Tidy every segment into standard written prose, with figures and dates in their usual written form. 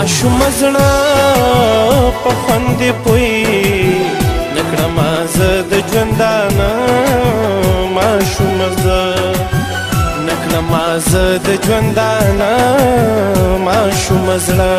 माशुम زړه په خوند پوي نکړم زه د ژوندانه ماشوم زه نکړم زه د ژوندانه ماشوم زړه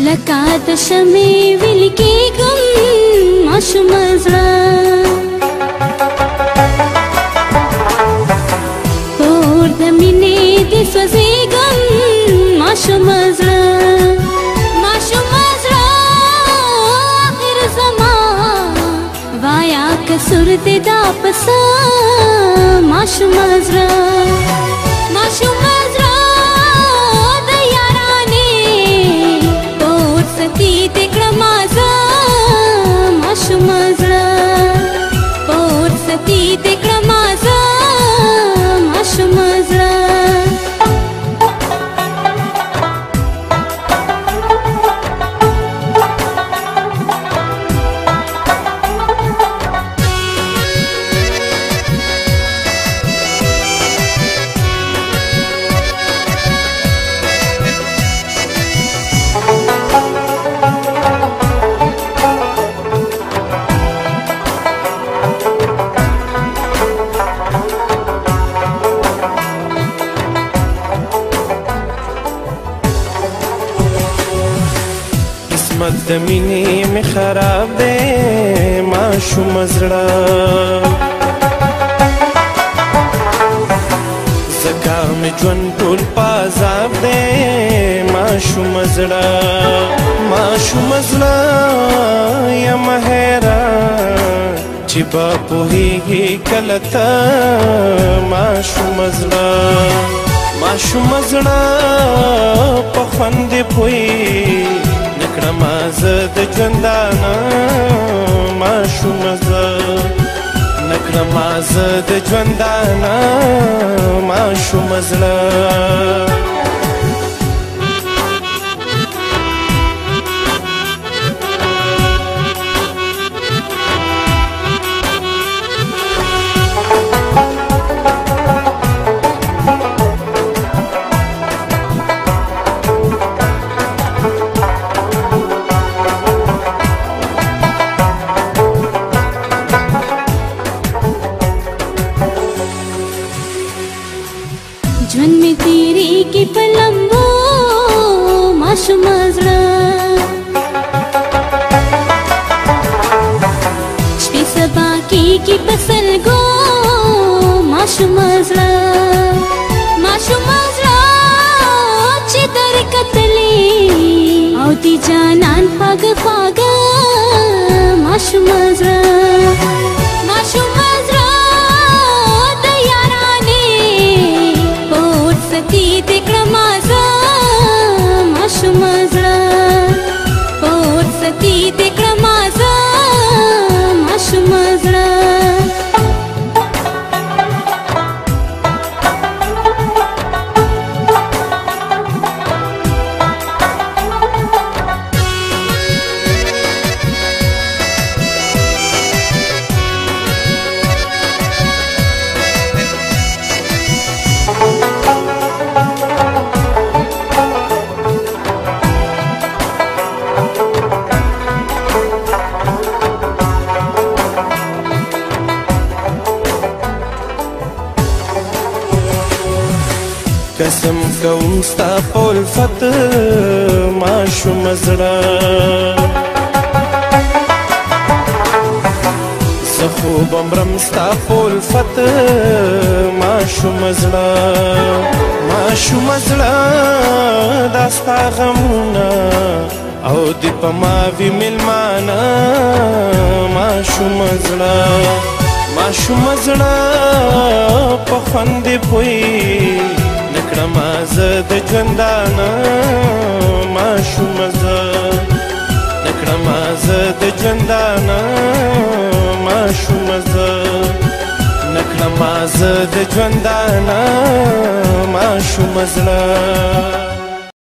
لکه د شمې ویل کېږم ماشوم زړه اور د مینې دې سوځېږم ماشوم زړه ماشوم زړه آخر زما وایا قصور دې دا پسه ماشوم زړه ماشوم زړه ماشوم زړه اور ستی دې کړم زه ماشوم زړه قسمت د مینې مې خراب دی ماشوم زړه ځکه مې ژوند ټول په عذاب دی ماشوم زړه ماشوم زړه یم حیران چې به پوهېږي کله ته ماشوم زړه ماشوم زړه په خوند پوي نکړم زه د ژوندانه ماشوم زه نکړم زه د ژوندانه ماشوم زړه ژوند مې تېرېږي په لمبو ماشوم زړه شپې سبا کېږي په سلګو ماشوم زړه ماشوم زړه چې درکتلې او دې جانان خواږه خواږه ماشوم زړه ماشوم زړه ستی دې کړم زه ماشوم زړه اور ستی دې کړم زه ماشوم زړه قسم کوم ستا په الفت ماشوم زړه زه خو به مرم ستا په الفت ماشوم زړه دا ستا غمونه او د په ما وي مېلمانه ماشوم زړه په خوند دې پوی نه کړمه زه د ژوندانه ماشوم زه نه کړمه زه د ژوندانه ماشوم زه نه کړمه زه د ژوندانه ماشوم زړه